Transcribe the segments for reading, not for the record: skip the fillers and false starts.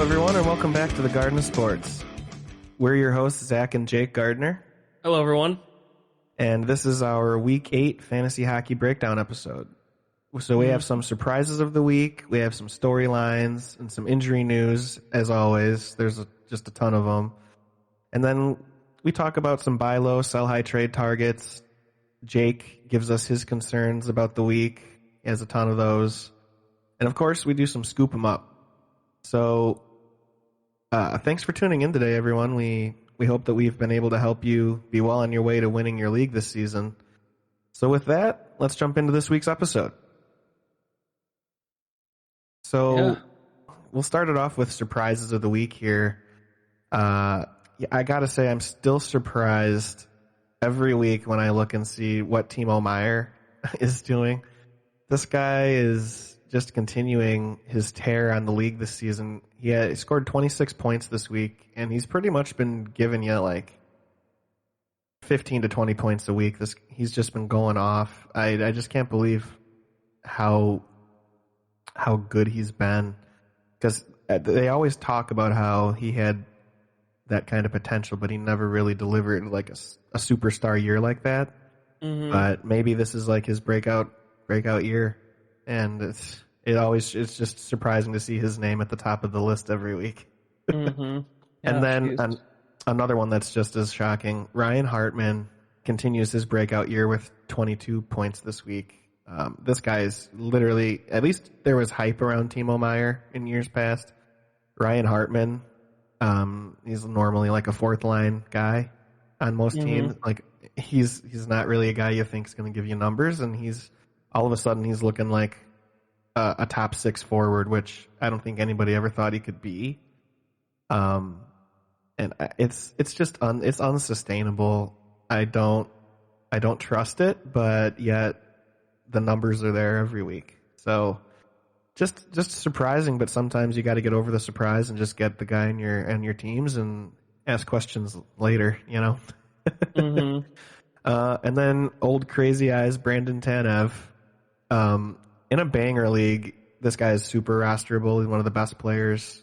everyone, and welcome back to the Garden of Sports. We're your hosts, Zach and Jake Gardner. Hello, everyone. And this is our Week 8 Fantasy Hockey Breakdown episode. So we have some surprises of the week, we have some storylines, and some injury news, as always. There's just a ton of them. And then we talk about some buy low, sell high trade targets. Jake gives us his concerns about the week. He has a ton of those. And of course, we do some scoop 'em up. So thanks for tuning in today, everyone. We hope that we've been able to help you be well on your way to winning your league this season. So with that, let's jump into this week's episode. So we'll start it off with surprises of the week here. I gotta say, I'm still surprised every week when I look and see what Timo Meier is doing. This guy is just continuing his tear on the league this season. He scored 26 points this week, and he's pretty much been giving you like 15 to 20 points a week. He's just been going off. I just can't believe how good he's been, because they always talk about how he had that kind of potential, but he never really delivered like a superstar year like that. Mm-hmm. But maybe this is like his breakout year, and it's just surprising to see his name at the top of the list every week. Mm-hmm. Yeah, and then another one that's just as shocking, Ryan Hartman continues his breakout year with 22 points this week. This guy is literally, at least there was hype around Timo Meier in years past. Ryan Hartman, he's normally like a fourth line guy on most teams. Like he's not really a guy you think is going to give you numbers, and he's all of a sudden he's looking like a top six forward, which I don't think anybody ever thought he could be. And it's just it's unsustainable. I don't trust it, but yet the numbers are there every week. So just surprising, but sometimes you got to get over the surprise and just get the guy in your teams and ask questions later, you know. Mm-hmm. And then old crazy eyes Brandon Tanev, in a banger league, this guy is super rosterable. He's one of the best players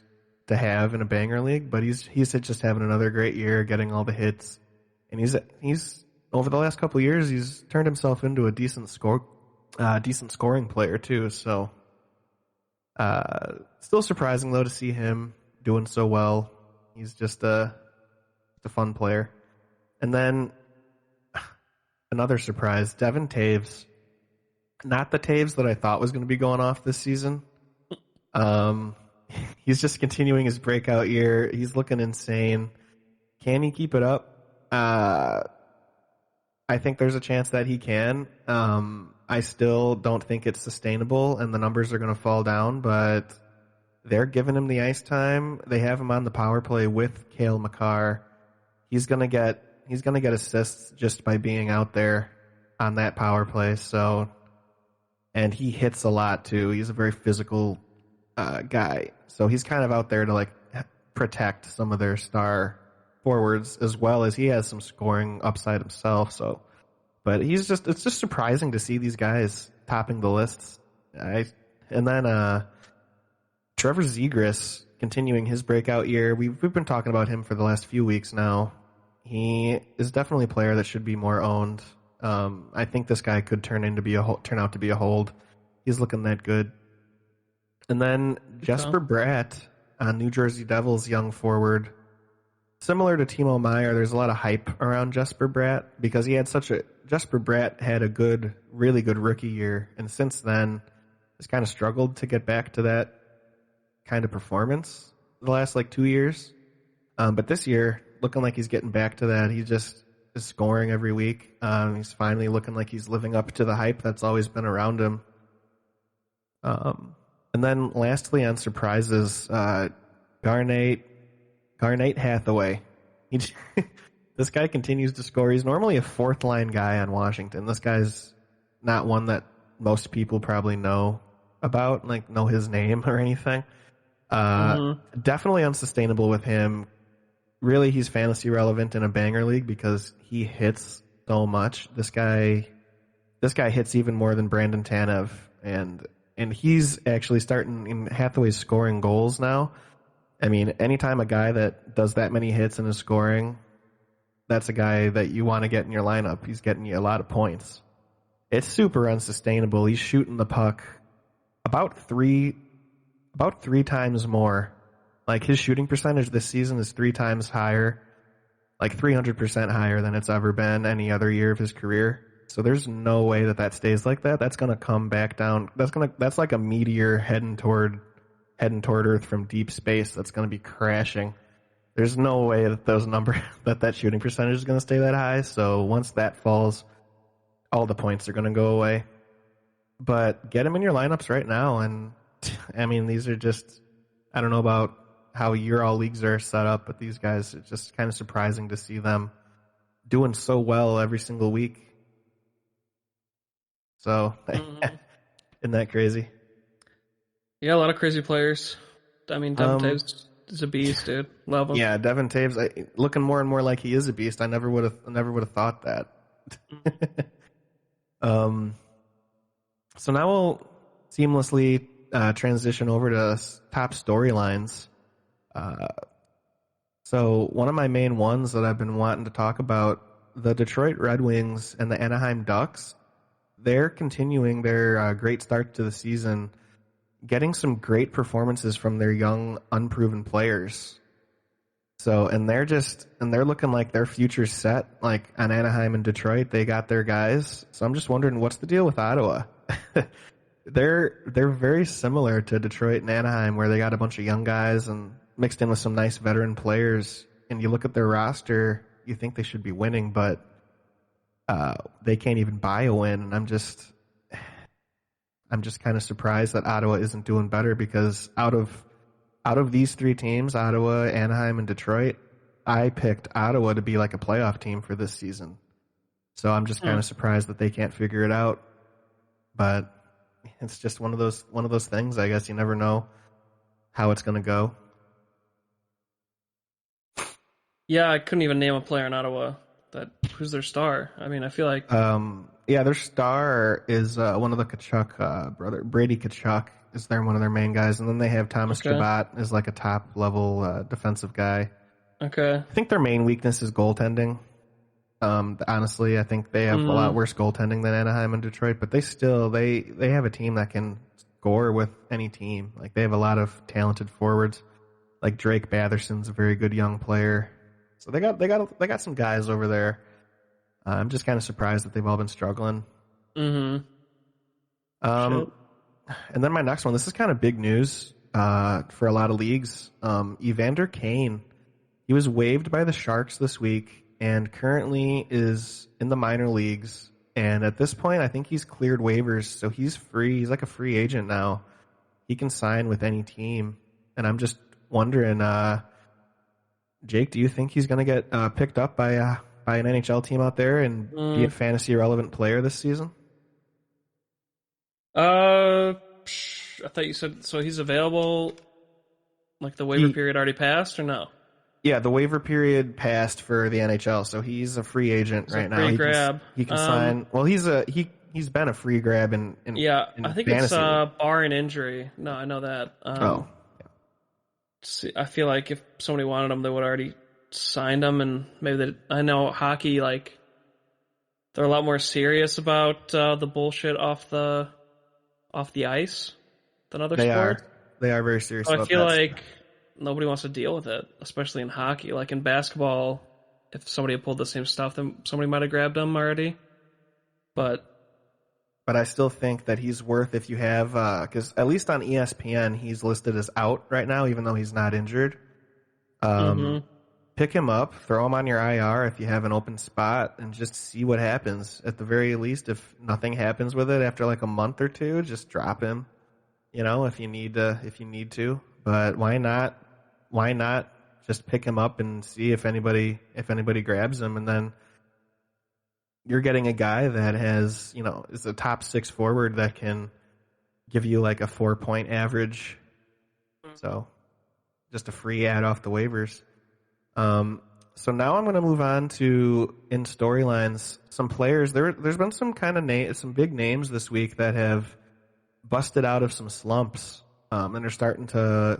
to have in a banger league, but he's just having another great year, getting all the hits, and he's over the last couple of years he's turned himself into a decent scoring player too. So still surprising though to see him doing so well. He's just a fun player. And then another surprise, Devin Taves. Not the Taves that I thought was going to be going off this season. He's just continuing his breakout year. He's looking insane. Can he keep it up? I think there's a chance that he can. I still don't think it's sustainable, and the numbers are going to fall down, but they're giving him the ice time. They have him on the power play with Cale Makar. He's going to get assists just by being out there on that power play. So, and he hits a lot too. He's a very physical guy. So he's kind of out there to like protect some of their star forwards, as well as he has some scoring upside himself. So, but it's just surprising to see these guys topping the lists. And then Trevor Zegras continuing his breakout year. We've been talking about him for the last few weeks now. He is definitely a player that should be more owned. I think this guy could turn out to be a hold. He's looking that good. And then Jesper Bratt, New Jersey Devils young forward. Similar to Timo Meier, there's a lot of hype around Jesper Bratt because Jesper Bratt had a really good rookie year, and since then has kind of struggled to get back to that kind of performance the last like 2 years. But this year, looking like he's getting back to that. He just is scoring every week. He's finally looking like he's living up to the hype that's always been around him. And then lastly on surprises, Garnet Hathaway. This guy continues to score. He's normally a fourth line guy on Washington. This guy's not one that most people probably know about, like know his name or anything. Definitely unsustainable with him. Really, he's fantasy relevant in a banger league because he hits so much. This guy hits even more than Brandon Tanev, and he's actually starting in Hathaway's scoring goals now. I mean, anytime a guy that does that many hits and is scoring, that's a guy that you want to get in your lineup. He's getting you a lot of points. It's super unsustainable. He's shooting the puck about three times more. Like, his shooting percentage this season is 3 times higher, like 300% higher than it's ever been any other year of his career. So there's no way that stays like that. That's going to come back down. That's like a meteor heading toward Earth from deep space. That's going to be crashing. There's no way that that shooting percentage is going to stay that high. So once that falls, all the points are going to go away. But get him in your lineups right now. And I mean, these are just, I don't know about how your all leagues are set up, but these guys, it's just kind of surprising to see them doing so well every single week. So, isn't that crazy? Yeah, a lot of crazy players. I mean, Devin Taves is a beast, dude. Love him. Yeah, Devin Taves, looking more and more like he is a beast. I never would have thought that. So now we'll seamlessly transition over to top storylines. So one of my main ones that I've been wanting to talk about, the Detroit Red Wings and the Anaheim Ducks, they're continuing their great start to the season, getting some great performances from their young, unproven players. So, and they're looking like their future's set. Like on Anaheim and Detroit, they got their guys. So I'm just wondering, what's the deal with Ottawa? They're very similar to Detroit and Anaheim, where they got a bunch of young guys and mixed in with some nice veteran players. And you look at their roster, you think they should be winning, but they can't even buy a win. And I'm just kind of surprised that Ottawa isn't doing better, because out of these 3 teams, Ottawa, Anaheim, and Detroit, I picked Ottawa to be like a playoff team for this season. So I'm just kind of surprised that they can't figure it out. But it's just one of those things. I guess you never know how it's going to go. Yeah, I couldn't even name a player in Ottawa who's their star. I mean, I feel like their star is one of the Tkachuk brother, Brady Tkachuk is one of their main guys, and then they have Thomas Chabot as like a top level defensive guy. Okay. I think their main weakness is goaltending. Honestly, I think they have a lot worse goaltending than Anaheim and Detroit, but they have a team that can score with any team. Like, they have a lot of talented forwards. Like Drake Batherson's a very good young player. So they got some guys over there. I'm just kind of surprised that they've all been struggling. Mm-hmm. And then my next one, this is kind of big news for a lot of leagues. Evander Kane, he was waived by the Sharks this week and currently is in the minor leagues. And at this point, I think he's cleared waivers, so he's free. He's like a free agent now. He can sign with any team. And I'm just wondering, Jake, do you think he's going to get picked up by an NHL team out there and be a fantasy relevant player this season? I thought you said so. He's available. Like, the waiver period already passed, or no? Yeah, the waiver period passed for the NHL, so he's a free agent right now. Free grab. He can sign. Well, he's been a free grab in I think fantasy. It's barring injury. No, I know that. See, I feel like if somebody wanted him, they would already signed him, and maybe I know hockey, like, they're a lot more serious about the bullshit off the ice than other sports. They are very serious. So about I feel that. like nobody wants to deal with it, especially in hockey. Like in basketball, if somebody had pulled the same stuff, then somebody might have grabbed him already. But I still think that he's worth, if you have, because at least on ESPN, he's listed as out right now, even though he's not injured. Pick him up, throw him on your IR if you have an open spot, and just see what happens. At the very least, if nothing happens with it after like a month or two, just drop him. If you need to. But why not? Why not just pick him up and see if anybody grabs him, and then you're getting a guy that has, is a top 6 forward that can give you like a 4-point average. So just a free ad off the waivers. So now I'm going to move on to, in storylines, some players. There's been some some big names this week that have busted out of some slumps, and they're starting to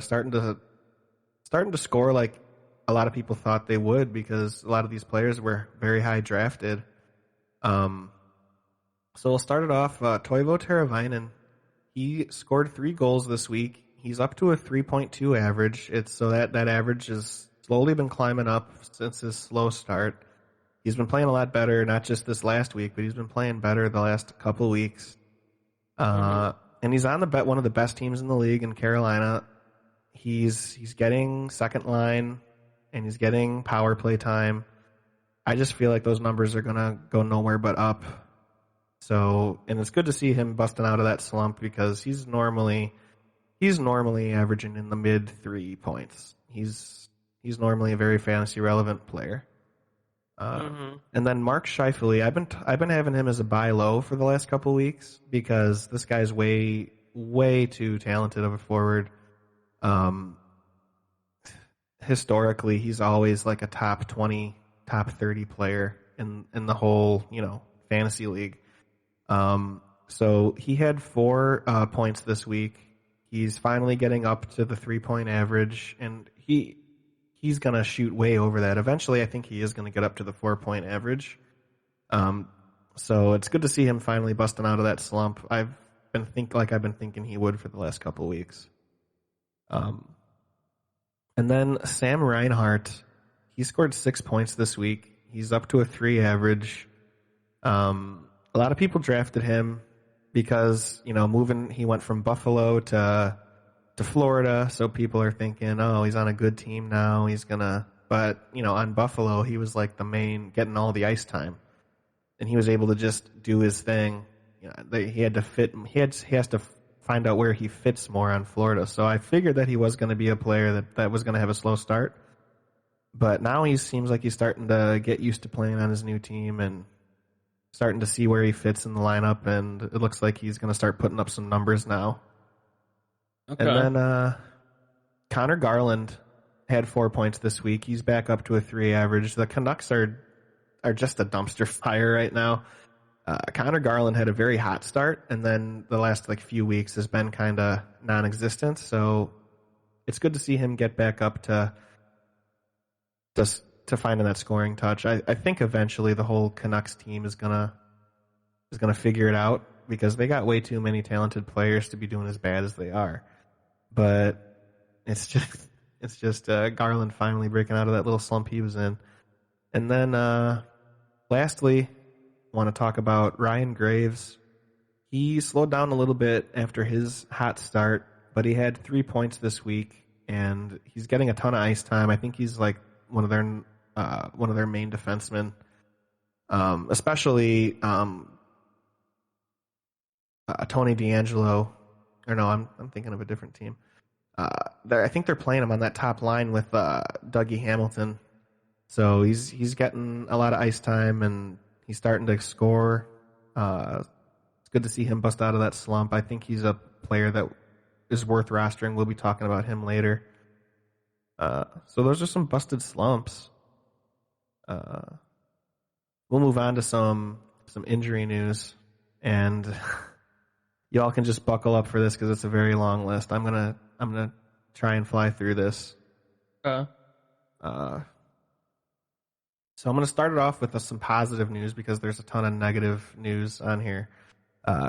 starting to score like a lot of people thought they would because a lot of these players were very high drafted. So we'll start it off. Toivo Terevinen, he scored 3 goals this week. He's up to a 3.2 average. So that average has slowly been climbing up since his slow start. He's been playing a lot better, not just this last week, but he's been playing better the last couple of weeks. And he's on one of the best teams in the league in Carolina. He's getting second line, and he's getting power play time. I just feel like those numbers are gonna go nowhere but up. So, and it's good to see him busting out of that slump because he's normally averaging in the mid 3 points. He's normally a very fantasy relevant player. And then Mark Scheifele, I've been having him as a buy low for the last couple of weeks because this guy's way too talented of a forward. Historically, he's always like a top 20, top 30 player in the whole, fantasy league. So he had 4 points this week. He's finally getting up to the 3-point average, and he's going to shoot way over that. Eventually, I think he is going to get up to the 4-point average. So it's good to see him finally busting out of that slump. I've been thinking he would for the last couple of weeks. And then Sam Reinhardt, he scored 6 points this week. He's up to a 3 average. A lot of people drafted him because, he went from Buffalo to Florida, so people are thinking, oh, he's on a good team now, but, on Buffalo, he was like the main, getting all the ice time. And he was able to just do his thing. He had to fit, he has to find out where he fits more on Florida. So I figured that he was going to be a player that was going to have a slow start. But now he seems like he's starting to get used to playing on his new team and starting to see where he fits in the lineup, and it looks like he's going to start putting up some numbers now. Okay. And then Connor Garland had 4 points this week. He's back up to a 3 average. The Canucks are just a dumpster fire right now. Connor Garland had a very hot start, and then the last few weeks has been kind of non-existent. So it's good to see him get back up to finding that scoring touch. I think eventually the whole Canucks team is gonna figure it out because they got way too many talented players to be doing as bad as they are. But it's just Garland finally breaking out of that little slump he was in. And then lastly, I want to talk about Ryan Graves. He slowed down a little bit after his hot start, but he had 3 points this week, and he's getting a ton of ice time. I think he's like one of their main defensemen, especially Tony DeAngelo. Or no, I'm thinking of a different team. I think they're playing him on that top line with Dougie Hamilton. So he's getting a lot of ice time and he's starting to score. It's good to see him bust out of that slump. I think he's a player that is worth rostering. We'll be talking about him later. So those are some busted slumps. We'll move on to some injury news, and y'all can just buckle up for this because it's a very long list. I'm gonna try and fly through this. So I'm gonna start it off with some positive news because there's a ton of negative news on here.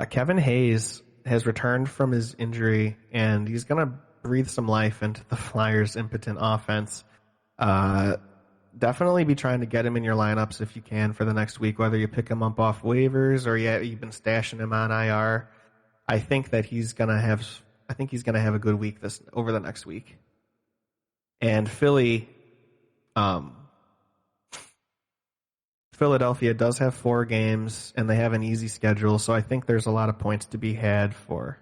Kevin Hayes has returned from his injury, and he's gonna breathe some life into the Flyers' impotent offense. Definitely be trying to get him in your lineups if you can for the next week, whether you pick him up off waivers or you've been stashing him on IR. I think he's gonna have a good week over the next week. And Philadelphia does have 4 games, and they have an easy schedule, so I think there's a lot of points to be had for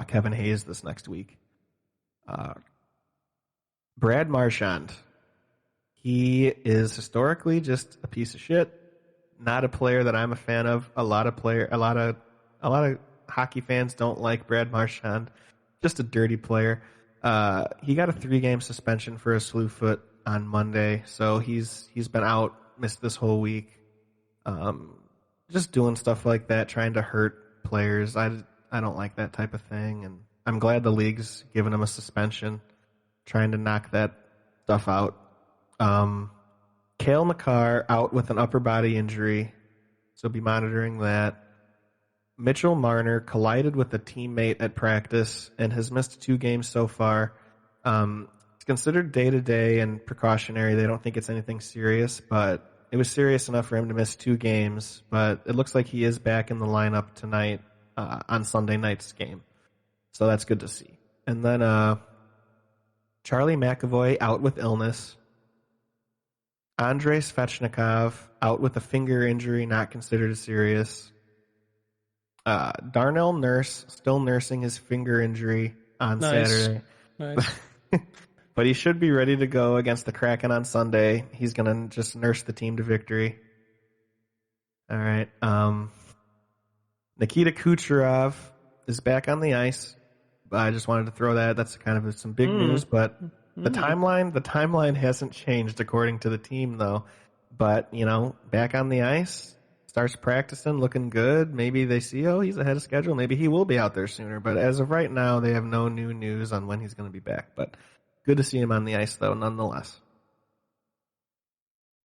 Kevin Hayes this next week. Brad Marchand. He is historically just a piece of shit. Not a player that I'm a fan of. A lot of hockey fans don't like Brad Marchand. Just a dirty player. He got a 3-game suspension for a slew foot on Monday, so he's been out, missed this whole week. Just doing stuff like that, trying to hurt players. I don't like that type of thing, and I'm glad the league's given him a suspension. trying to knock that stuff out. Cale Makar out with an upper body injury, so be monitoring that. Mitchell Marner collided with a teammate at practice and has missed 2 games so far. It's considered day-to-day and precautionary. They don't think it's anything serious, but it was serious enough for him to miss 2 games. But it looks like he is back in the lineup tonight on Sunday night's game. So that's good to see. And then Charlie McAvoy out with illness. Andrei Svechnikov out with a finger injury, not considered serious. Darnell Nurse still nursing his finger injury on Saturday. Nice. But he should be ready to go against the Kraken on Sunday. He's going to just nurse the team to victory. All right. Nikita Kucherov is back on the ice. I just wanted to throw that. That's kind of some big news, but the timeline hasn't changed according to the team, though. But, back on the ice, starts practicing, looking good. Maybe they see, he's ahead of schedule. Maybe he will be out there sooner. But as of right now, they have no new news on when he's going to be back. But good to see him on the ice, though, nonetheless.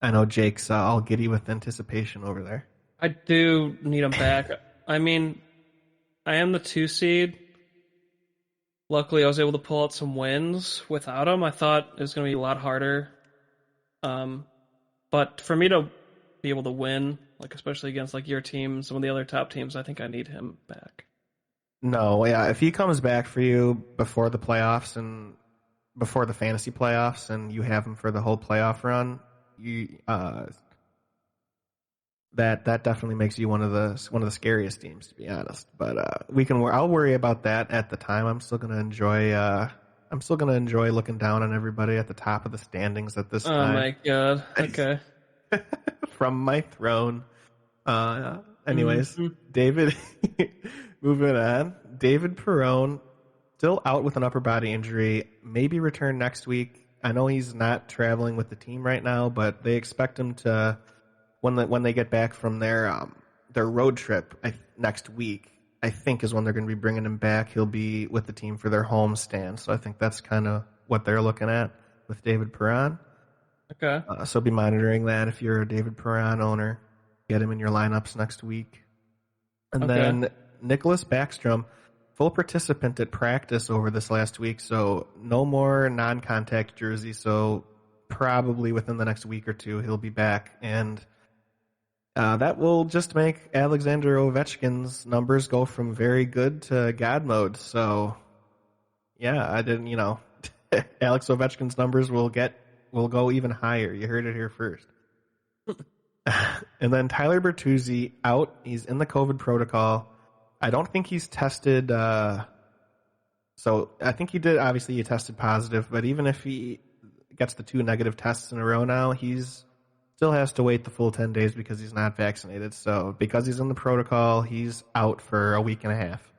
I know Jake's all giddy with anticipation over there. I do need him back. I mean, I am the 2 seed. Luckily, I was able to pull out some wins without him. I thought it was going to be a lot harder. But for me to be able to win, especially against your team, some of the other top teams, I think I need him back. No, yeah, if he comes back for you before the playoffs and before the fantasy playoffs, and you have him for the whole playoff run, that definitely makes you one of the scariest teams, to be honest. But I'll worry about that at the time. I'm still gonna enjoy looking down on everybody at the top of the standings at this time. Oh my god! Okay. From my throne. Anyways, David, moving on. David Perrone still out with an upper body injury. Maybe return next week. I know he's not traveling with the team right now, but they expect him to. When they get back from their road trip next week, I think is when they're going to be bringing him back. He'll be with the team for their home stand. So I think that's kind of what they're looking at with David Perrone. Okay. So be monitoring that if you're a David Perrone owner. Get him in your lineups next week. And then Nicholas Backstrom, full participant at practice over this last week, so no more non-contact jersey. So probably within the next week or two, he'll be back. And that will just make Alexander Ovechkin's numbers go from very good to God mode. So, yeah, Alex Ovechkin's numbers will go even higher. You heard it here first. And then Tyler Bertuzzi out. He's in the COVID protocol. I don't think he's tested. So I think he did. Obviously, he tested positive. But even if he gets the 2 negative tests in a row now, he's still has to wait the full 10 days because he's not vaccinated. So because he's in the protocol, he's out for a week and a half.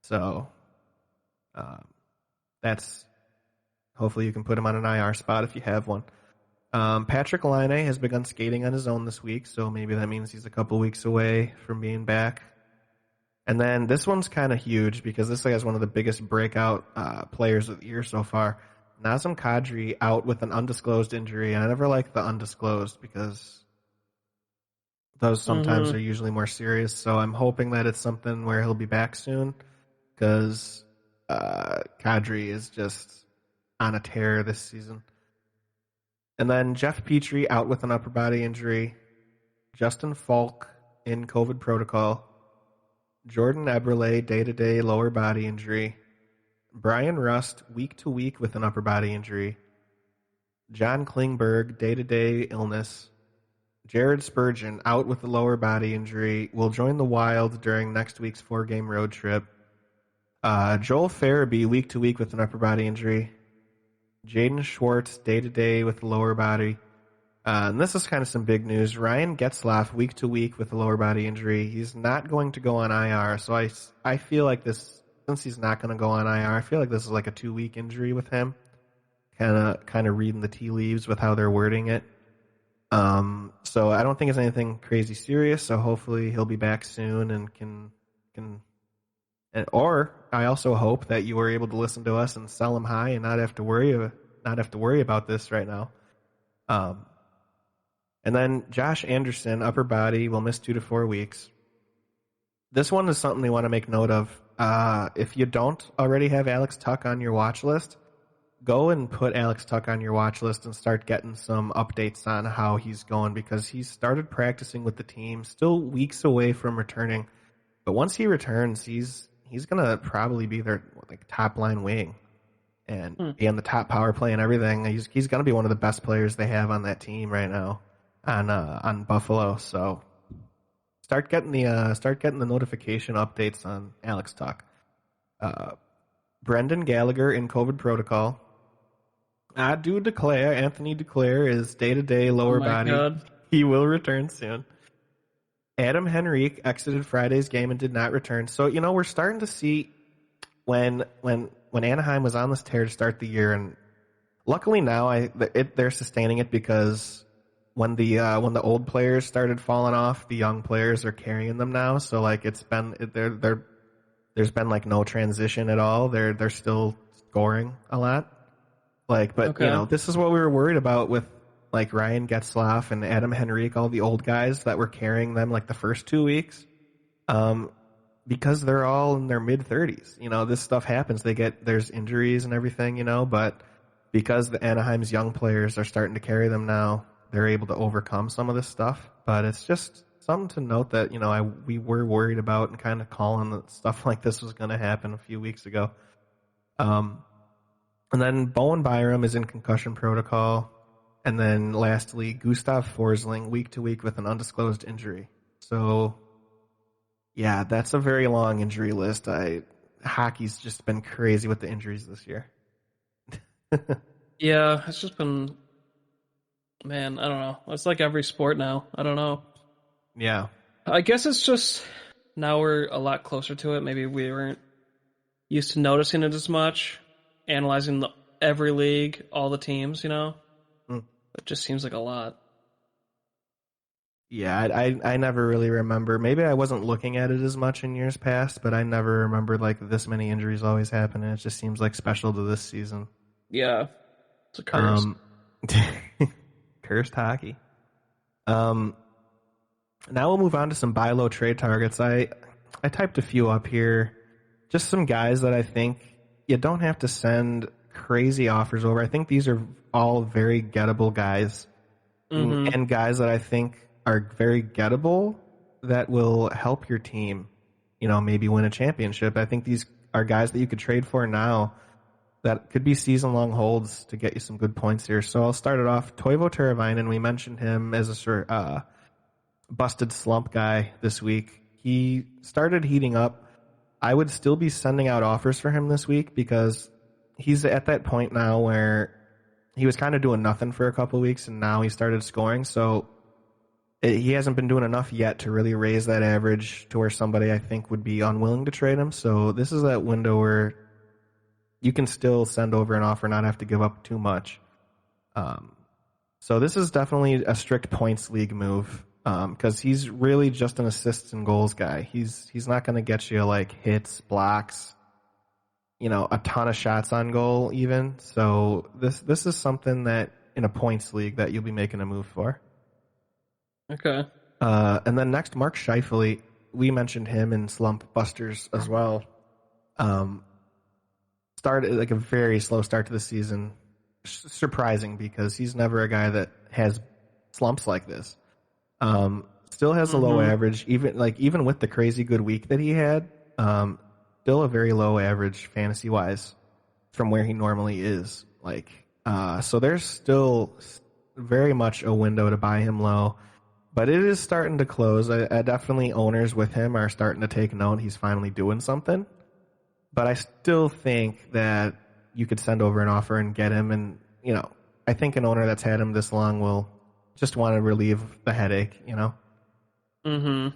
So that's hopefully you can put him on an IR spot if you have one. Patrick Laine has begun skating on his own this week, so maybe that means he's a couple weeks away from being back. And then this one's kind of huge because this guy is one of the biggest breakout players of the year so far. Nazem Kadri out with an undisclosed injury. I never like the undisclosed because those sometimes are usually more serious. So I'm hoping that it's something where he'll be back soon because Kadri is just on a tear this season. And then Jeff Petrie out with an upper body injury. Justin Falk in COVID protocol. Jordan Eberle day-to-day lower body injury. Brian Rust week to week with an upper body injury. John Klingberg day-to-day illness. Jared Spurgeon out with a lower body injury. Will join the Wild during next week's 4-game road trip. Joel Farabee week to week with an upper body injury. Jaden Schwartz day-to-day with a lower body. And this is kind of some big news. Ryan Getzlaf week to week with a lower body injury. He's not going to go on IR. So I feel like this, since he's not going to go on IR, I feel like this is like a 2-week injury with him. Kind of reading the tea leaves with how they're wording it. So I don't think it's anything crazy serious. So hopefully he'll be back soon and can Or I also hope that you were able to listen to us and sell him high and not have to worry about this right now. And then Josh Anderson, upper body, will miss 2 to 4 weeks. This one is something they want to make note of. If you don't already have Alex Tuck on your watch list, go and put Alex Tuck on your watch list and start getting some updates on how he's going, because he's started practicing with the team, still weeks away from returning. But once he returns, he's going to probably be their top line wing and be on the top power play and everything. He's going to be one of the best players they have on that team right now on Buffalo. So start getting the notification updates on Alex Tuck. Brendan Gallagher in COVID protocol. Anthony Duclair is day-to-day lower body. God. He will return soon. Adam Henrique exited Friday's game and did not return. So, we're starting to see when Anaheim was on this tear to start the year, and luckily now they're sustaining it, because when the old players started falling off, the young players are carrying them now. So there's been no transition at all. They're still scoring a lot. This is what we were worried about with Ryan Getzlaf and Adam Henrique, all the old guys that were carrying them the first 2 weeks, because they're all in their mid-30s. This stuff happens. There's injuries and everything, but because the Anaheim's young players are starting to carry them now, they're able to overcome some of this stuff. But it's just something to note that, we were worried about and kind of calling that stuff like this was going to happen a few weeks ago. And then Bowen Byram is in concussion protocol. And then lastly, Gustav Forsling, week to week with an undisclosed injury. So, yeah, that's a very long injury list. Hockey's just been crazy with the injuries this year. Yeah, it's just been, man, I don't know. It's like every sport now. I don't know. Yeah. I guess it's just now we're a lot closer to it. Maybe we weren't used to noticing it as much, analyzing every league, all the teams, It just seems like a lot. Yeah, I never really remember. Maybe I wasn't looking at it as much in years past, but I never remembered this many injuries always happen, and it just seems special to this season. Yeah, it's a curse. Cursed hockey. Now we'll move on to some buy low trade targets. I typed a few up here. Just some guys that I think you don't have to send crazy offers over. I think these are all very gettable guys, and guys that I think are very gettable that will help your team, maybe win a championship. I think these are guys that you could trade for now that could be season-long holds to get you some good points here. So I'll start it off. Toivo Terevinen, we mentioned him as a sort of busted slump guy this week. He started heating up. I would still be sending out offers for him this week, because he's at that point now where he was kind of doing nothing for a couple of weeks, and now he started scoring. So he hasn't been doing enough yet to really raise that average to where somebody I think would be unwilling to trade him. So this is that window where you can still send over an offer, not have to give up too much. So this is definitely a strict points league move, because he's really just an assists and goals guy. He's not going to get you hits, blocks, a ton of shots on goal even. So this is something that in a points league that you'll be making a move for. Okay. And then next, Mark Scheifele. We mentioned him in Slump Busters as well. Started a very slow start to the season. Surprising, because he's never a guy that has slumps like this. Still has a low average, even with the crazy good week that he had. Still a very low average fantasy wise from where he normally is. So there's still very much a window to buy him low, but it is starting to close. I definitely owners with him are starting to take note. He's finally doing something, but I still think that you could send over an offer and get him. And, I think an owner that's had him this long will just want to relieve the headache, And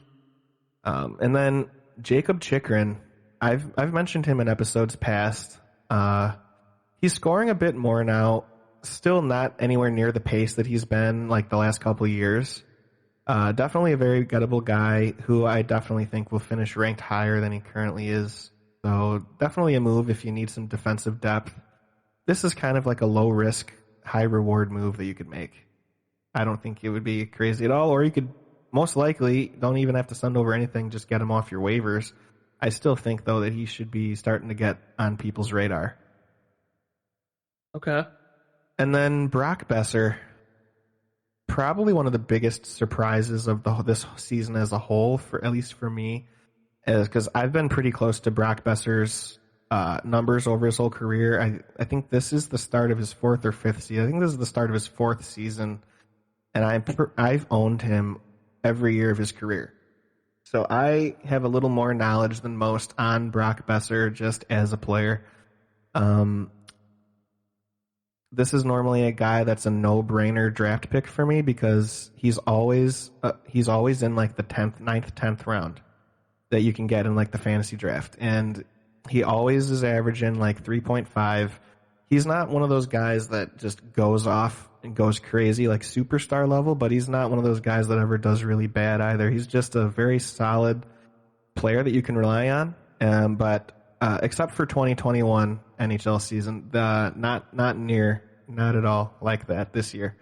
then Jacob Chikrin, I've mentioned him in episodes past. He's scoring a bit more now, still not anywhere near the pace that he's been the last couple of years. Definitely a very gettable guy who I definitely think will finish ranked higher than he currently is So definitely a move if you need some defensive depth. This is kind of like a low risk, high reward move that you could make. I don't think it would be crazy at all, or you could most likely don't even have to send over anything, just get him off your waivers. I still think though that he should be starting to get on people's radar. Okay. And then Brock Besser, probably one of the biggest surprises of this season as a whole, for at least for me, is because I've been pretty close to Brock Besser's numbers over his whole career. I think this is the start of his fourth or fifth season. I think this is the start of his fourth season, and I've owned him every year of his career. So I have a little more knowledge than most on Brock Besser just as a player. This is normally a guy that's a no-brainer draft pick for me because he's always in like the 9th, 10th round that you can get in like the fantasy draft. And he always is averaging like 3.5. He's not one of those guys that just goes off and goes crazy like superstar level, but he's not one of those guys that ever does really bad either. He's just a very solid player that you can rely on. But except for 2021 NHL season, not at all like that this year.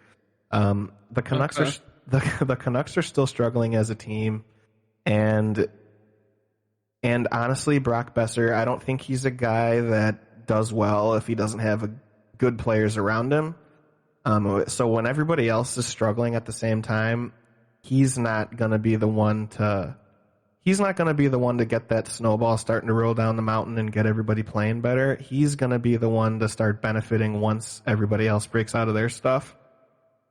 The Canucks are the Canucks are still struggling as a team, and honestly, Brock Besser, I don't think he's a guy that does well if he doesn't have good players around him. So when everybody else is struggling at the same time, he's not going to be the one to get that snowball starting to roll down the mountain and get everybody playing better. He's going to be the one to start benefiting once everybody else breaks out of their stuff.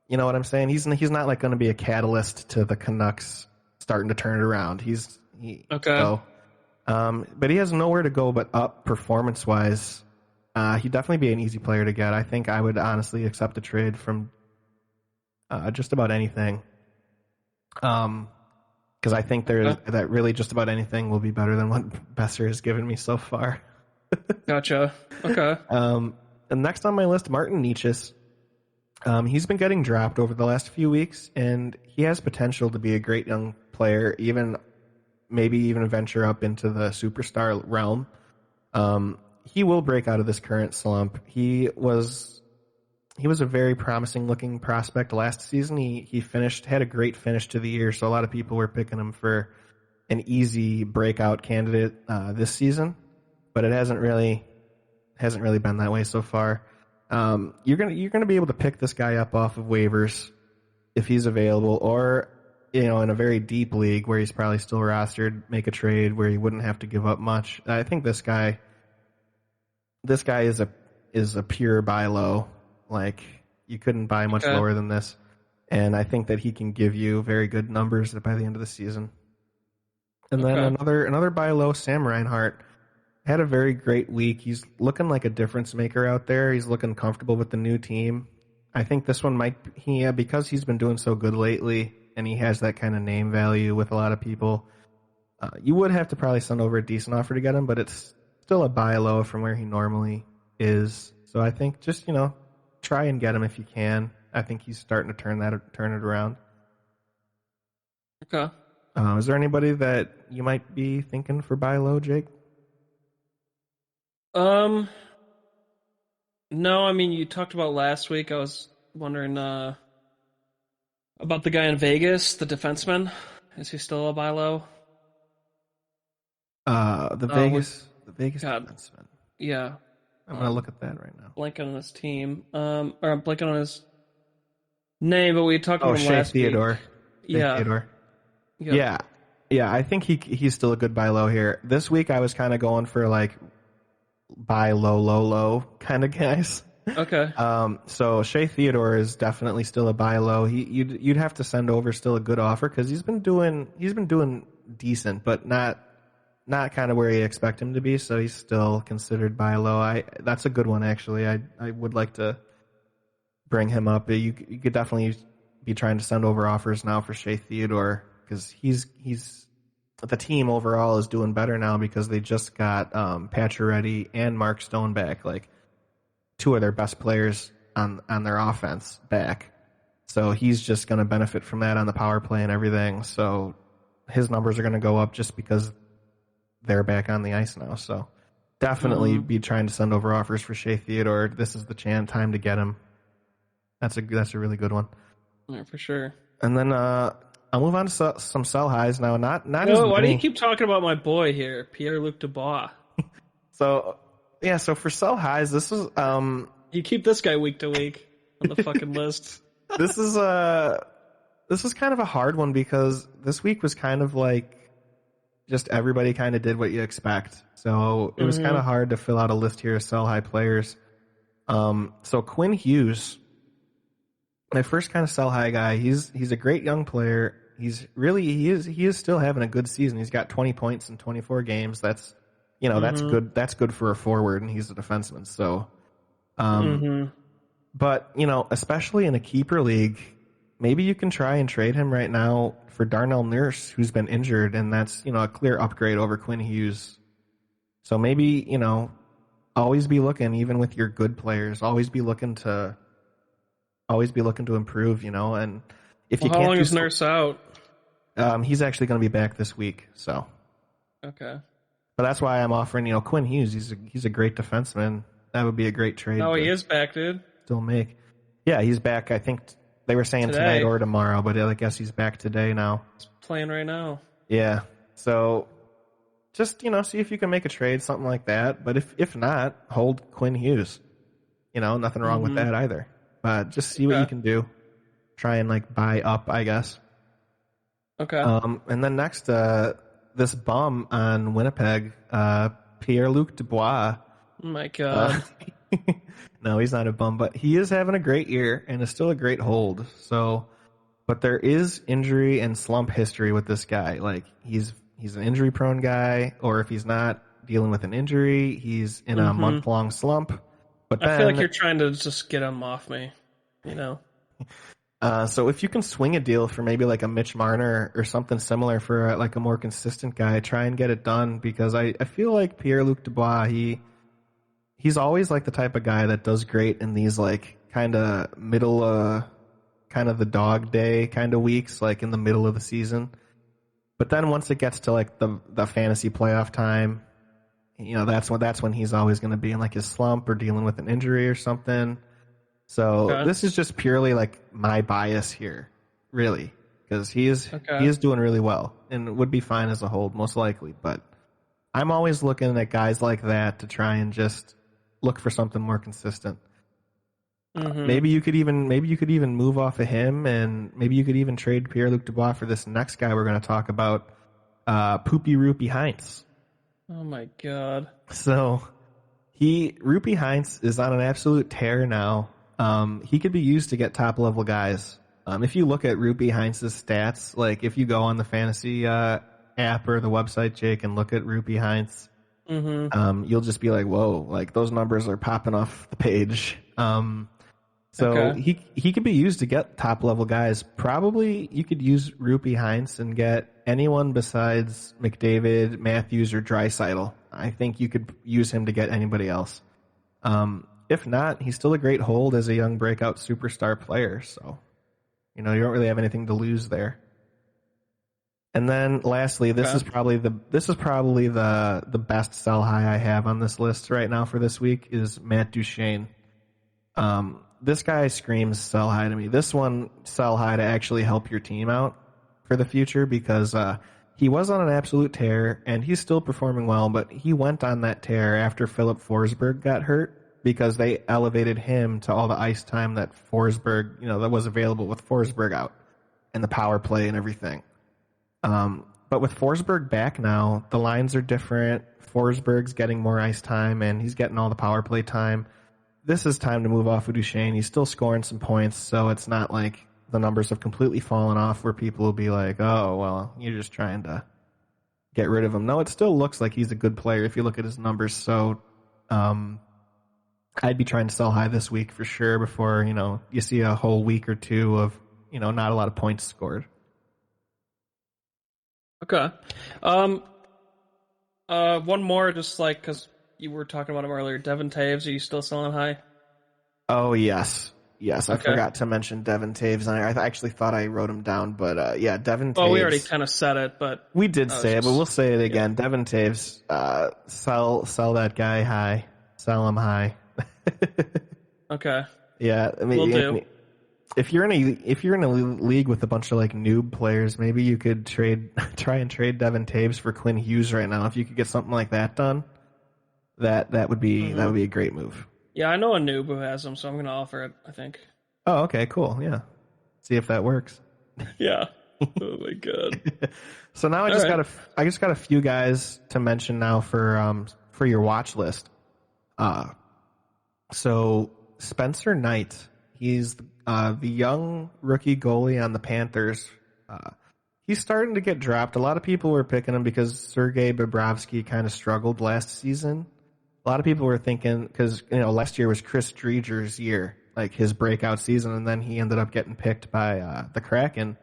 You know what I'm saying? He's not like going to be a catalyst to the Canucks starting to turn it around. Okay. But he has nowhere to go but up performance-wise. He'd definitely be an easy player to get. I think I would honestly accept a trade from just about anything. Because I think that really just about anything will be better than what Besser has given me so far. Gotcha. Okay. And next on my list, Martin Nietzsche. He's been getting dropped over the last few weeks, and he has potential to be a great young player, maybe even venture up into the superstar realm. He will break out of this current slump. He was a very promising looking prospect last season. He had a great finish to the year, so a lot of people were picking him for an easy breakout candidate this season, but it hasn't really been that way so far. You're gonna be able to pick this guy up off of waivers if he's available, or in a very deep league where he's probably still rostered, make a trade where he wouldn't have to give up much. I think this guy is a pure buy low. Like, you couldn't buy much lower than this. And I think that he can give you very good numbers by the end of the season. And then another buy low, Sam Reinhardt, had a very great week. He's looking like a difference maker out there. He's looking comfortable with the new team. I think this one because he's been doing so good lately and he has that kind of name value with a lot of people, you would have to probably send over a decent offer to get him, but it's still a buy low from where he normally is. So I think just, try and get him if you can. I think he's starting to turn it around. Okay. Is there anybody that you might be thinking for buy low, Jake? No, I mean, you talked about last week. I was wondering about the guy in Vegas, the defenseman. Is he still a buy low? The Vegas defenseman. Yeah. I'm going to look at that right now. Blanking on his team. Or I'm blanking on his name, but we talked about him Shea last Theodore. week. Yeah. Theodore. Yep. Yeah, I think he's still a good buy low here. This week I was kind of going for like buy low kind of guys. Okay. So Shea Theodore is definitely still a buy low. You'd have to send over still a good offer because he's been doing decent, but not kind of where you expect him to be. So he's still considered buy low. That's a good one actually. I would like to bring him up. You could definitely be trying to send over offers now for Shea Theodore because he's the team overall is doing better now because they just got Pacioretty and Mark Stone back, like two of their best players on their offense back. So he's just going to benefit from that on the power play and everything. So his numbers are going to go up just because they're back on the ice now. So definitely be trying to send over offers for Shea Theodore. This is the time to get him. That's a really good one. Yeah, for sure. And then I'll move on to some sell highs now. Not as many. Why do you keep talking about my boy here, Pierre-Luc Dubois? So for sell highs, this is you keep this guy week to week on the fucking list. This is kind of a hard one because this week was kind of like just everybody kind of did what you expect. So it was kind of hard to fill out a list here of sell high players. So Quinn Hughes, my first kind of sell high guy. He's a great young player. He is still having a good season. He's got 20 points in 24 games. That's that's good. That's good for a forward, and he's a defenseman. So, but especially in a keeper league, maybe you can try and trade him right now for Darnell Nurse, who's been injured, and that's a clear upgrade over Quinn Hughes. So maybe always be looking, even with your good players, always be looking to improve. And if you how can't, long is Nurse out? He's actually going to be back this week. So okay. But that's why I'm offering, Quinn Hughes. He's a great defenseman. That would be a great trade. Oh, he is back, dude. Still make. Yeah, he's back. I think they were saying tonight or tomorrow, but I guess he's back today now. He's playing right now. Yeah. So just, see if you can make a trade, something like that. But if not, hold Quinn Hughes. Nothing wrong with that either. But just see what you can do. Try and buy up, I guess. Okay. And then next, this bum on Winnipeg, Pierre-Luc Dubois. Oh my God. No, he's not a bum, but he is having a great year and is still a great hold. So, but there is injury and slump history with this guy. He's an injury prone guy, or if he's not dealing with an injury, he's in a month-long slump. But then, I feel like you're trying to just get him off me, So if you can swing a deal for maybe a Mitch Marner or something similar for a more consistent guy, try and get it done, because I feel like Pierre-Luc Dubois, he's always the type of guy that does great in these kind of middle, kind of the dog day kind of weeks, in the middle of the season. But then once it gets to the fantasy playoff time, that's when he's always going to be in his slump or dealing with an injury or something. So this is just purely my bias here, really, because he is doing really well and would be fine as a hold most likely. But I'm always looking at guys like that to try and just look for something more consistent. Maybe you could even move off of him, and maybe you could even trade Pierre-Luc Dubois for this next guy we're going to talk about, Poopy Roopy Heinz. Oh my God! So Roopy Heinz is on an absolute tear now. He could be used to get top level guys. If you look at Roopy Heinz's stats, if you go on the fantasy app or the website, Jake, and look at Roopy Heinz, you'll just be like, whoa, those numbers are popping off the page. He could be used to get top level guys. Probably you could use Roopy Heinz and get anyone besides McDavid, Matthews, or Draisaitl. I think you could use him to get anybody else. If not, he's still a great hold as a young breakout superstar player. So, you don't really have anything to lose there. And then lastly, this is probably the best sell high I have on this list right now for this week is Matt Duchene. This guy screams sell high to me. This one sell high to actually help your team out for the future, because he was on an absolute tear and he's still performing well, but he went on that tear after Philip Forsberg got hurt, because they elevated him to all the ice time that Forsberg, that was available with Forsberg out and the power play and everything. But with Forsberg back now, the lines are different. Forsberg's getting more ice time and he's getting all the power play time. This is time to move off of Duchene. He's still scoring some points, so it's not like the numbers have completely fallen off where people will be like, oh, well, you're just trying to get rid of him. No, it still looks like he's a good player if you look at his numbers. So, I'd be trying to sell high this week for sure before, you see a whole week or two of, not a lot of points scored. Okay. One more, just because you were talking about him earlier. Devin Taves, are you still selling high? Oh, yes. yes, I forgot to mention Devin Taves. And I actually thought I wrote him down, but yeah, Devin Taves. Well, we already kind of said it, but we did say it, but we'll say it again. Yeah. Devin Taves, sell that guy high, sell him high. Okay. Yeah, I mean, we'll do. If you're in a league with a bunch of like noob players, maybe you could try and trade Devin Taves for Quinn Hughes right now. If you could get something like that done, that would be a great move. Yeah, I know a noob who has them, so I'm gonna offer it, I think. Oh, okay, cool. Yeah, see if that works. Yeah. Oh my god. So now I just got a few guys to mention now for your watch list. So Spencer Knight, he's the young rookie goalie on the Panthers. He's starting to get dropped. A lot of people were picking him because Sergei Bobrovsky kind of struggled last season. A lot of people were thinking, because last year was Chris Driedger's year, like his breakout season, and then he ended up getting picked by the Kraken.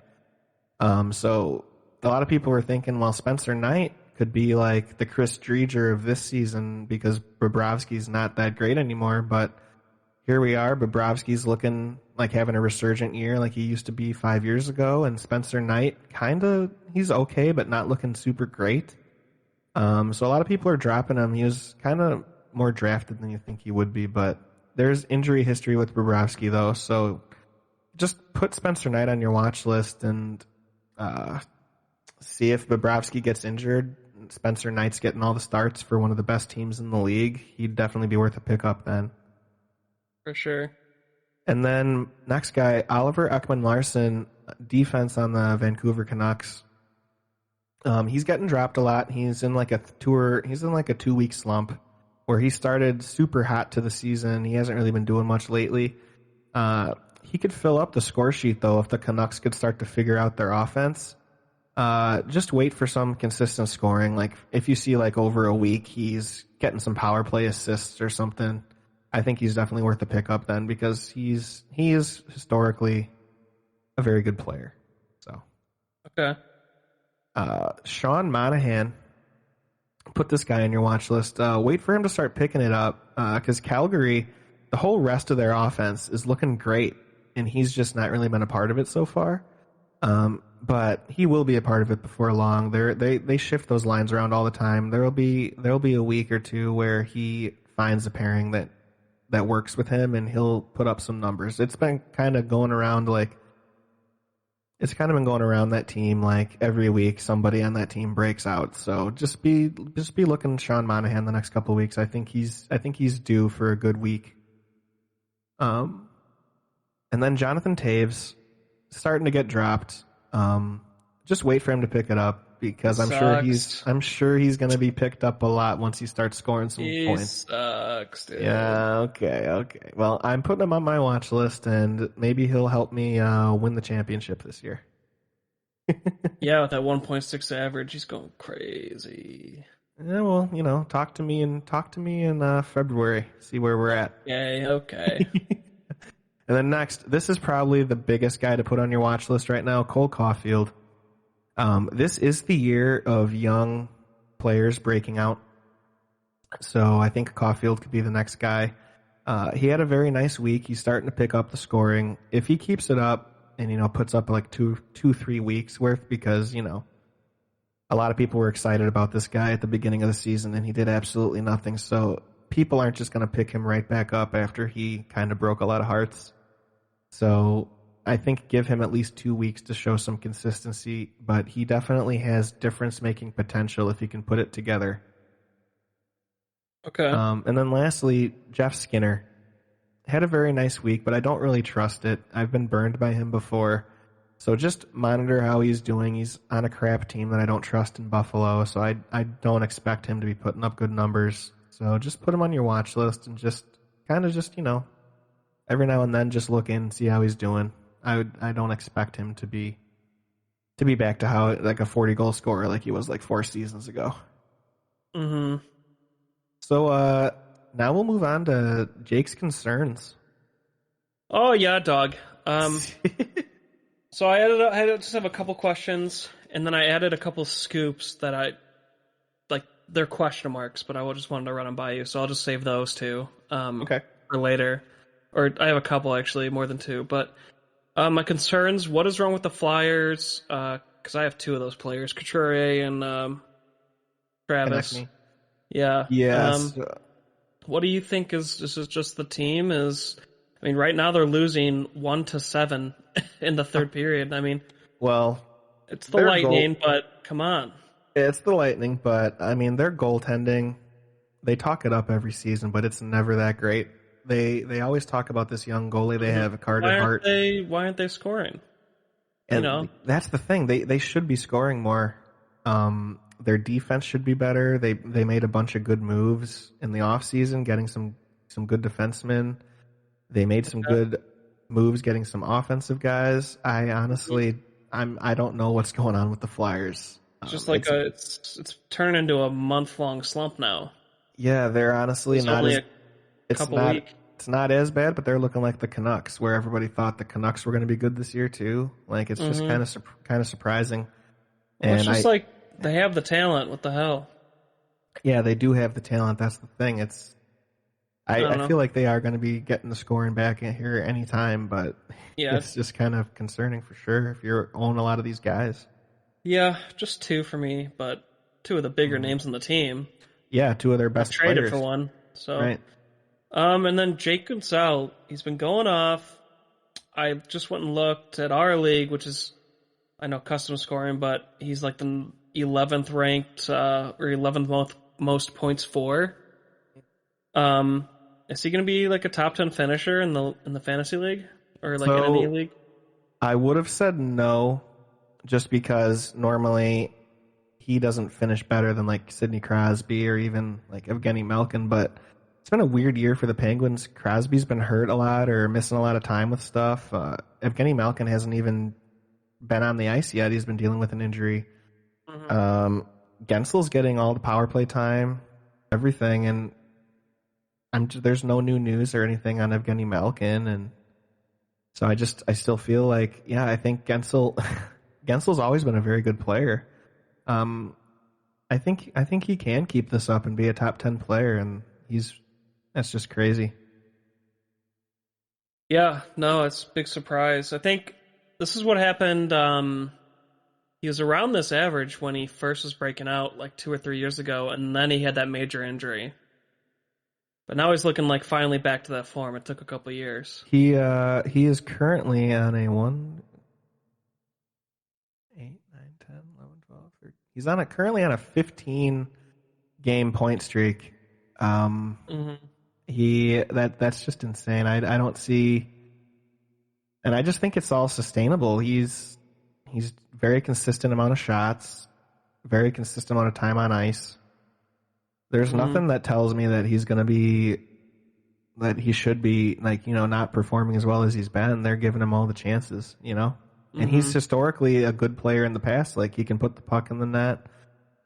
So a lot of people were thinking, well, Spencer Knight could be like the Chris Driedger of this season because Bobrovsky's not that great anymore. But here we are. Bobrovsky's looking like having a resurgent year like he used to be 5 years ago. And Spencer Knight, he's okay, but not looking super great. So a lot of people are dropping him. He was kind of more drafted than you think he would be, but there's injury history with Bobrovsky though. So just put Spencer Knight on your watch list and see if Bobrovsky gets injured. Spencer Knight's getting all the starts for one of the best teams in the league. He'd definitely be worth a pickup then. For sure. And then next guy, Oliver Ekman-Larsson, defense on the Vancouver Canucks. He's getting dropped a lot. He's in like a 2-week slump where he started super hot to the season. He hasn't really been doing much lately. He could fill up the score sheet though if the Canucks could start to figure out their offense. Just wait for some consistent scoring. Like if you see like over a week he's getting some power play assists or something, I think he's definitely worth the pickup then because he is historically a very good player. So okay. Sean Monahan, put this guy on your watch list. Wait for him to start picking it up because Calgary, the whole rest of their offense is looking great, and he's just not really been a part of it so far. But he will be a part of it before long. They shift those lines around all the time. There'll be a week or two where he finds a pairing that works with him, and he'll put up some numbers. It's been kind of going around that team like every week somebody on that team breaks out. So just be looking at Sean Monahan the next couple of weeks. I think he's due for a good week. And then Jonathan Taves starting to get dropped. Just wait for him to pick it up because I'm sure he's going to be picked up a lot once he starts scoring some points. Sucks, dude. Yeah, okay. Well, I'm putting him on my watch list, and maybe he'll help me win the championship this year. Yeah, with that 1.6 average, he's going crazy. Yeah, well, talk to me in February. See where we're at. Yeah, okay. And then next, this is probably the biggest guy to put on your watch list right now, Cole Caufield. This is the year of young players breaking out. So I think Caufield could be the next guy. He had a very nice week. He's starting to pick up the scoring. If he keeps it up and, puts up like 3 weeks worth, because, a lot of people were excited about this guy at the beginning of the season and he did absolutely nothing. So people aren't just going to pick him right back up after he kind of broke a lot of hearts. So I think give him at least 2 weeks to show some consistency, but he definitely has difference-making potential if he can put it together. Okay. And then lastly, Jeff Skinner. Had a very nice week, but I don't really trust it. I've been burned by him before. So just monitor how he's doing. He's on a crap team that I don't trust in Buffalo, so I don't expect him to be putting up good numbers. So just put him on your watch list and just every now and then just look in and see how he's doing. I don't expect him to be back to how like a 40-goal scorer like he was like 4 seasons ago. Mm-hmm. So now we'll move on to Jake's concerns. Oh yeah, dog. So I just have a couple questions, and then I added a couple scoops that they're question marks, but I just wanted to run them by you, so I'll just save those too. Okay. For later. or I have a couple actually, more than two. But my concerns: what is wrong with the Flyers? Because I have two of those players, Couturier and Travis. Yeah. Yes. What do you think is just the team? I mean, right now they're losing 1-7 in the third period. I mean, Well, it's the Lightning, but come on. It's the Lightning, but I mean their goaltending. They talk it up every season, but it's never that great. They always talk about this young goalie they have, Carter Hart. Why aren't they scoring? And that's the thing. They should be scoring more. Their defense should be better. They made a bunch of good moves in the offseason, getting some good defensemen. They made some good moves getting some offensive guys. I honestly I don't know what's going on with the Flyers. Just like it's turning into a month-long slump now. Yeah, they're honestly it's not only as weeks. It's not as bad, but they're looking like the Canucks, where everybody thought the Canucks were going to be good this year too. Like it's just kind of surprising. Well, and it's just like they have the talent. What the hell? Yeah, they do have the talent. That's the thing. I feel like they are going to be getting the scoring back in here anytime, but it's just kind of concerning for sure if you own a lot of these guys. Yeah, just two for me, but two of the bigger names on the team. Yeah, two of their best players. Traded for one. So, right. And then Jake Gonzal, he's been going off. I just went and looked at our league, which is, I know, custom scoring, but he's like the 11th ranked or 11th most points for. Is he going to be like a top 10 finisher in the fantasy league or like in any league? I would have said no, just because normally he doesn't finish better than like Sidney Crosby or even like Evgeny Malkin, but it's been a weird year for the Penguins. Crosby's been hurt a lot or missing a lot of time with stuff. Evgeny Malkin hasn't even been on the ice yet. He's been dealing with an injury. Gensel's getting all the power play time, everything, and there's no new news or anything on Evgeny Malkin, and so I still feel like, I think Gensel's always been a very good player. I think he can keep this up and be a top 10 player, and that's just crazy. Yeah, no, it's a big surprise. I think this is what happened. He was around this average when he first was breaking out like 2 or 3 years ago, and then he had that major injury. But now he's looking like finally back to that form. It took a couple years. He is currently on a 1, 8, 9, 10, 11, 12, 13. He's currently on a 15 game point streak. That's just insane. I don't see, and I just think it's all sustainable. He's very consistent amount of shots, very consistent amount of time on ice. There's nothing that tells me that he should be like, not performing as well as he's been. They're giving him all the chances, and he's historically a good player in the past. Like he can put the puck in the net.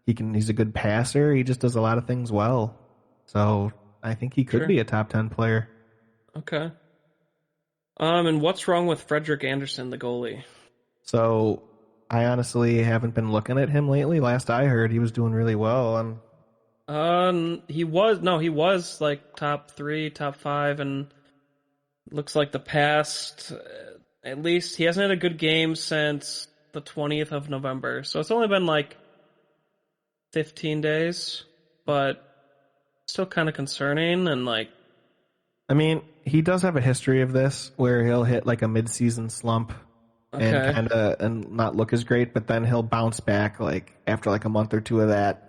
He's a good passer. He just does a lot of things well. So I think he could be a top 10 player. Okay. And what's wrong with Frederick Anderson, the goalie? So I honestly haven't been looking at him lately. Last I heard, he was doing really well. He was like top 3, top 5, and looks like the past, at least he hasn't had a good game since the 20th of November. So it's only been like 15 days, but still kind of concerning. And like, I mean, he does have a history of this where he'll hit like a mid-season slump and not look as great, but then he'll bounce back like after like a month or two of that.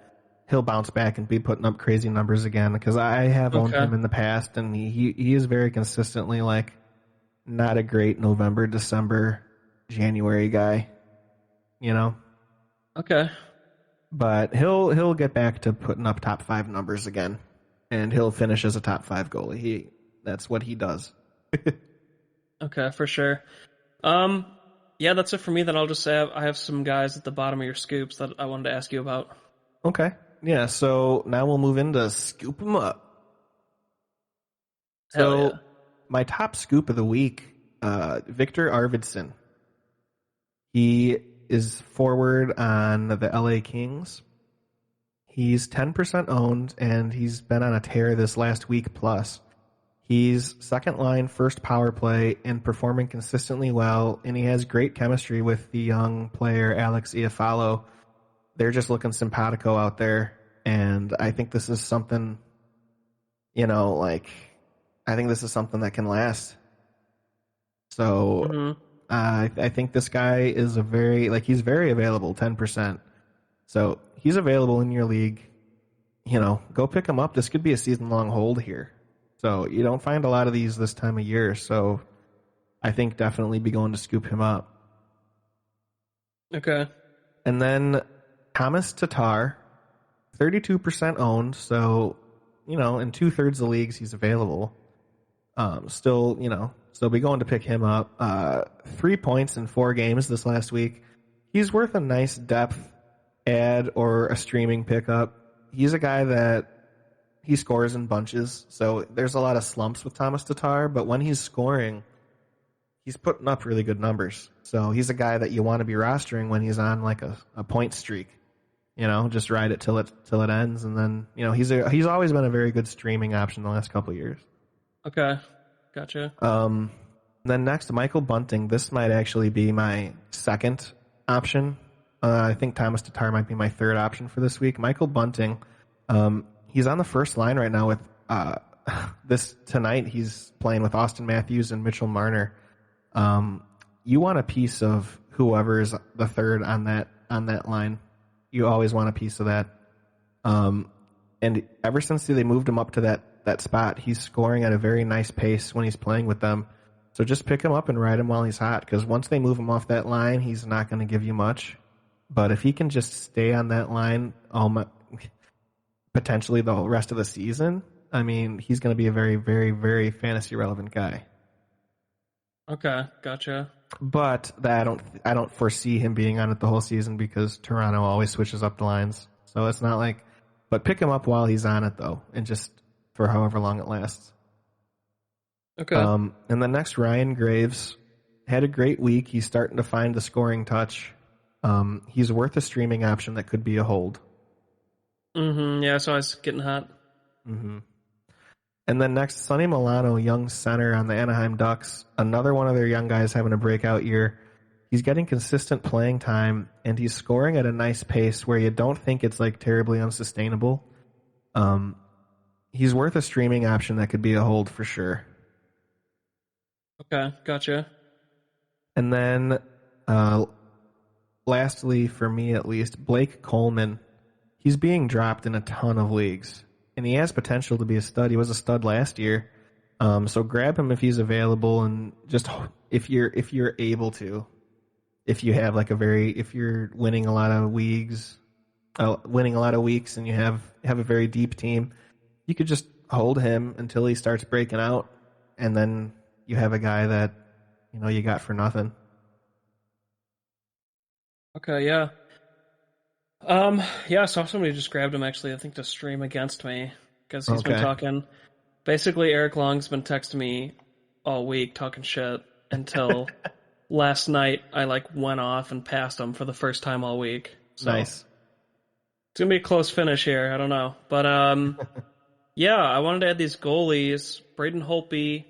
He'll bounce back and be putting up crazy numbers again, because I have owned him in the past, and he is very consistently like not a great November, December, January guy, Okay. But he'll get back to putting up top 5 numbers again, and he'll finish as a top 5 goalie. That's what he does. Okay, for sure. Yeah, that's it for me. Then I'll just say I have some guys at the bottom of your scoops that I wanted to ask you about. Okay. Yeah, so now we'll move into Scoop 'em Up. So my top scoop of the week, Victor Arvidsson. He is forward on the LA Kings. He's 10% owned, and he's been on a tear this last week plus. He's second line, first power play, and performing consistently well, and he has great chemistry with the young player Alex Iafallo. They're just looking simpatico out there, and I think this is something, I think this is something that can last. So I think this guy is he's very available, 10%. So he's available in your league. Go pick him up. This could be a season-long hold here. So you don't find a lot of these this time of year. So I think definitely be going to scoop him up. Okay. And then Thomas Tatar, 32% owned. So, in 2/3 of the leagues he's available. Still be going to pick him up. 3 points in 4 games this last week. He's worth a nice depth add or a streaming pickup. He's a guy that he scores in bunches, so there's a lot of slumps with Thomas Tatar, but when he's scoring, he's putting up really good numbers. So he's a guy that you want to be rostering when he's on like a point streak. Just ride it till it ends, and then he's always been a very good streaming option the last couple of years. Okay, gotcha. Then next, Michael Bunting. This might actually be my second option. I think Thomas Tatar might be my third option for this week. Michael Bunting, he's on the first line right now with this tonight. He's playing with Austin Matthews and Mitchell Marner. You want a piece of whoever is the third on that line. You always want a piece of that. And ever since they moved him up to that spot, he's scoring at a very nice pace when he's playing with them. So just pick him up and ride him while he's hot, because once they move him off that line, he's not going to give you much. But if he can just stay on that line potentially the rest of the season, he's going to be a very, very, very fantasy relevant guy. Okay, gotcha. But I don't foresee him being on it the whole season because Toronto always switches up the lines. So it's not like, but pick him up while he's on it though, and just for however long it lasts. Okay. And then next, Ryan Graves had a great week. He's starting to find the scoring touch. He's worth a streaming option that could be a hold. Yeah, so I was getting hot. And then next, Sonny Milano, young center on the Anaheim Ducks. Another one of their young guys having a breakout year. He's getting consistent playing time, and he's scoring at a nice pace where you don't think it's like terribly unsustainable. He's worth a streaming option that could be a hold for sure. Okay, gotcha. And then lastly, for me at least, Blake Coleman. He's being dropped in a ton of leagues, and he has potential to be a stud. He was a stud last year. So grab him if he's available, and just if you're able to, if you have if you're winning a lot of weeks, and you have a very deep team, you could just hold him until he starts breaking out, and then you have a guy that you got for nothing. Okay, yeah. Yeah, I saw somebody just grabbed him actually, I think to stream against me, because he's been talking. Basically, Eric Long's been texting me all week talking shit until last night I went off and passed him for the first time all week. So nice. It's going to be a close finish here. I don't know. But, yeah, I wanted to add these goalies. Braden Holtby.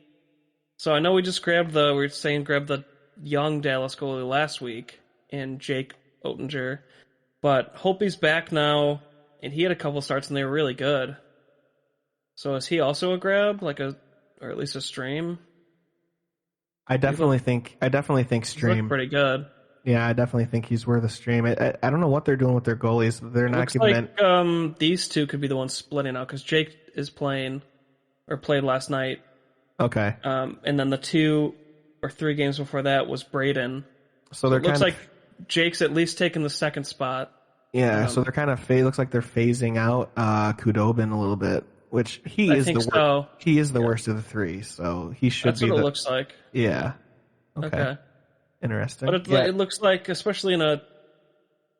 So I know we just grabbed the young Dallas goalie last week in Jake Oettinger. But Holtby's back now, and he had a couple starts, and they were really good. So is he also a grab, or at least a stream? I definitely think stream. He's pretty good. Yeah, I definitely think he's worth a stream. I don't know what they're doing with their goalies. They're not giving these two could be the ones splitting out, because Jake is played last night. Okay. And then the 2 or 3 games before that was Braden. So it looks like Jake's at least taking the second spot. Yeah, so they're kind of looks like they're phasing out Khudobin a little bit, which he is the worst of the 3. So he should That's be. That's what it looks like. Yeah. Okay. Interesting. But it looks like, especially in a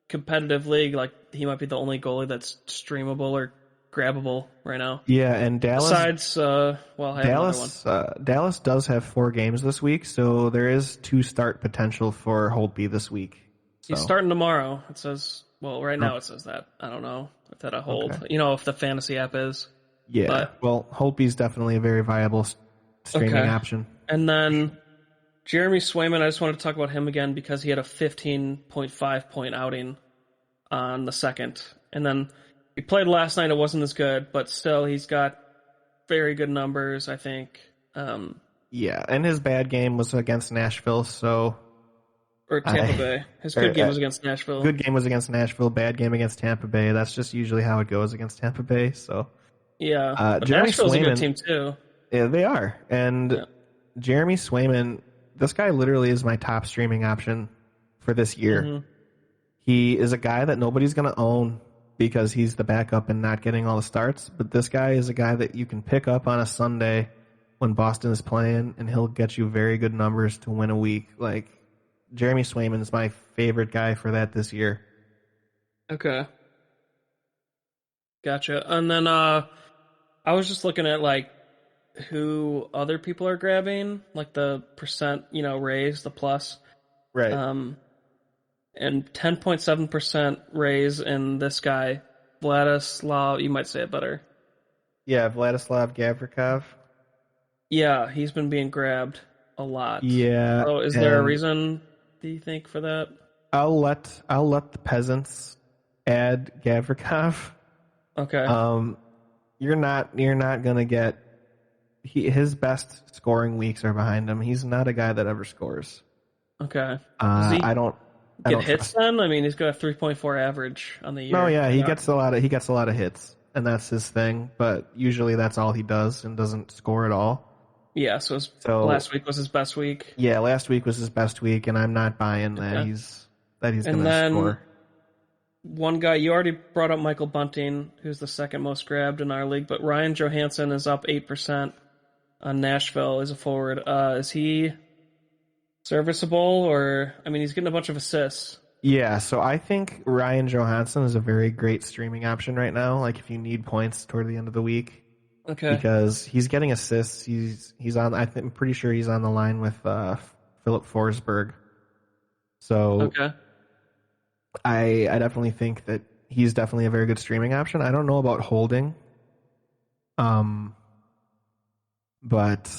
competitive league, he might be the only goalie that's streamable or grabbable right now. Yeah, and Dallas. Besides, I have Dallas does have 4 games this week, so there is 2 start potential for Holtby this week. So. He's starting tomorrow. It says, right now it says that. I don't know if that a hold. Okay. If the fantasy app is. Yeah. But, Holtby's definitely a very viable streaming option. And then Jeremy Swayman, I just wanted to talk about him again because he had a 15.5 point outing on the second. And then he played last night. It wasn't as good, but still he's got very good numbers, I think. Yeah, and his bad game was against Nashville, so... Or Tampa Bay. His good game was against Nashville. Good game was against Nashville, bad game against Tampa Bay. That's just usually how it goes against Tampa Bay, so... Yeah, but Jeremy Nashville's Swayman, a good team too. Yeah, they are. And Jeremy Swayman, this guy literally is my top streaming option for this year. Mm-hmm. He is a guy that nobody's going to own because he's the backup and not getting all the starts. But this guy is a guy that you can pick up on a Sunday when Boston is playing, and he'll get you very good numbers to win a week. Like, Jeremy Swayman is my favorite guy for that this year. Okay. Gotcha. And then I was just looking at, like, who other people are grabbing, like the percent, raise, the plus. Right. And 10.7% raise in this guy, Vladislav, you might say it better. Yeah, Vladislav Gavrikov. Yeah, he's been being grabbed a lot. Yeah. So is there a reason, do you think, for that? I'll let the peasants add Gavrikov. Okay. You're not gonna get his best scoring weeks are behind him. He's not a guy that ever scores. Okay. I don't hits then. I mean, he's got a 3.4 average on the year. No, yeah, he gets a lot of hits, and that's his thing. But usually that's all he does and doesn't score at all. Yeah. So last week was his best week. Yeah, last week was his best week, and I'm not buying that he's gonna score. One guy, you already brought up Michael Bunting, who's the second most grabbed in our league, but Ryan Johansson is up 8% on Nashville as a forward. Is he serviceable, or, I mean, he's getting a bunch of assists. Yeah, so I think Ryan Johansson is a very great streaming option right now, like if you need points toward the end of the week. Okay. Because he's getting assists. He's on, I'm pretty sure he's on the line with Philip Forsberg. So okay. I definitely think that he's definitely a very good streaming option. I don't know about holding. But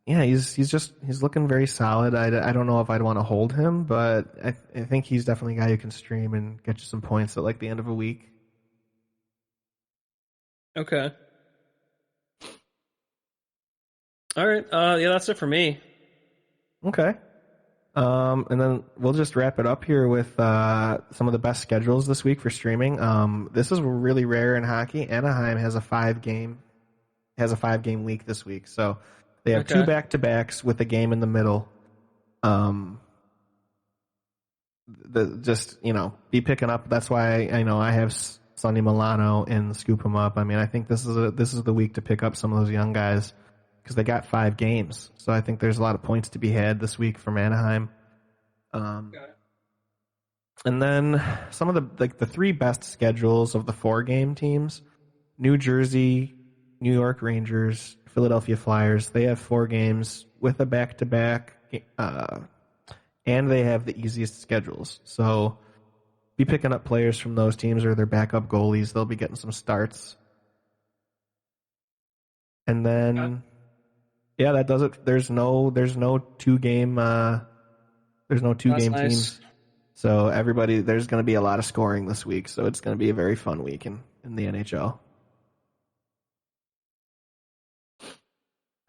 yeah, he's looking very solid. I don't know if I'd want to hold him, but I think he's definitely a guy who can stream and get you some points at like the end of a week. Okay. All right. Yeah, that's it for me. Okay. And then we'll just wrap it up here with some of the best schedules this week for streaming. This is really rare in hockey. Anaheim has a 5-game week this week, so they have 2 back-to-backs with a game in the middle. Be picking up. That's why I have Sonny Milano and Scoop 'em Up. I mean, I think this is the week to pick up some of those young guys because they got 5 games. So I think there's a lot of points to be had this week from Anaheim. And then some of the 3 best schedules of the 4-game teams: New Jersey, New York Rangers, Philadelphia Flyers. They have 4 games with a back-to-back, and they have the easiest schedules. So be picking up players from those teams or their backup goalies. They'll be getting some starts. And then, that does it. There's no 2-game teams. So there's going to be a lot of scoring this week. So it's going to be a very fun week in the NHL.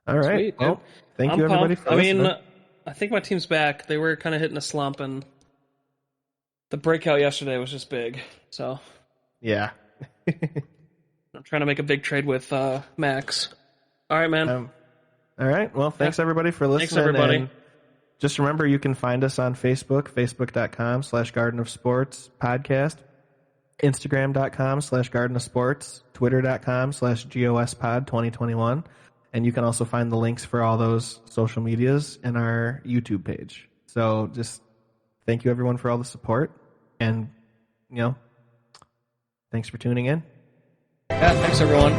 All right. Sweet, well, thank you everybody for listening. I think my team's back. They were kind of hitting a slump, and the breakout yesterday was just big. So yeah. I'm trying to make a big trade with Max. All right, man. All right. Well, thanks everybody for listening. Thanks everybody. And just remember, you can find us on Facebook, facebook.com/Garden of Sports podcast, Instagram.com/Garden of Sports, Twitter.com/GOSPod2021. And you can also find the links for all those social medias in our YouTube page. So just thank you everyone for all the support. And, thanks for tuning in. Yeah, thanks everyone.